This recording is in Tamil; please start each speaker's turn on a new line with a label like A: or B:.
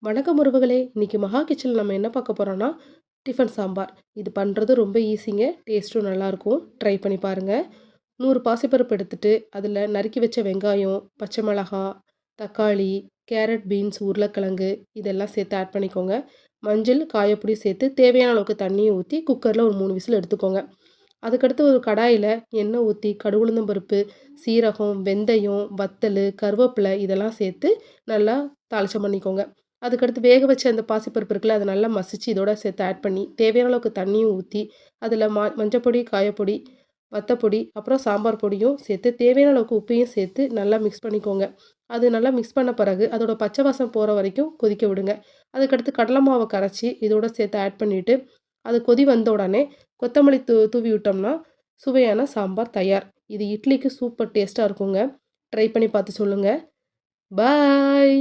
A: வணக்கம் உறவுகளே! இன்னைக்கு மகா கிச்சன்ல நம்ம என்ன பார்க்க போறோம்னா, டிஃபன் சாம்பார். இது பண்றது ரொம்ப ஈஸிங்க. டேஸ்ட்டும் நல்லாயிருக்கும். ட்ரை பண்ணி பாருங்க. 100 பாசிப்பருப்பு எடுத்துட்டு, அதில நறுக்கி வச்ச வெங்காயம், பச்சை மிளகாய், தக்காளி, கேரட், பீன்ஸ், உருளைக்கிழங்கு இதெல்லாம் சேர்த்து ஆட் பண்ணிக்கோங்க. மஞ்சள், காயப்பொடி சேர்த்து தேவையான அளவுக்கு தண்ணிய ஊத்தி குக்கர்ல ஒரு 3 விசில் எடுத்துக்கோங்க. அதுக்கடுத்து ஒரு கடாயில எண்ணெய் ஊத்தி, கடுகு உளுந்தம் பருப்பு, சீரகம், வெந்தயம், வத்தலு, கருவேப்பிலை இதெல்லாம் சேர்த்து நல்லா தாளிச்சம் பண்ணிக்கோங்க. அதுக்கடுத்து வேக வச்ச அந்த பாசிப்பருப்பு இருக்குல்ல, அத நல்லா மசிச்சு இதோட சேர்த்து ஆட் பண்ணி, தேவையான அளவுக்கு தண்ணியும் ஊத்தி, அதில மஞ்சப்பொடி, காயப்பொடி, வத்தப்பொடி, அப்புறம் சாம்பார் பொடியும் சேர்த்து, தேவையான அளவுக்கு உப்பையும் சேர்த்து நல்லா மிக்ஸ் பண்ணிக்கோங்க. அது நல்லா மிக்ஸ் பண்ண பிறகு, அதோட பச்சை வாசம் போற வரைக்கும் கொதிக்க விடுங்க. அதுக்கடுத்து கடலை மாவ கரைச்சு இதோட சேர்த்து ஆட் பண்ணிட்டு, அது கொதி வந்த உடனே கொத்தமல்லி தூவி விட்டோம்னா, சுவையான சாம்பார் தயார். இது இட்லிக்கு சூப்பர் டேஸ்ட்டா இருக்குங்க. ட்ரை பண்ணி பார்த்து சொல்லுங்க. பாய்.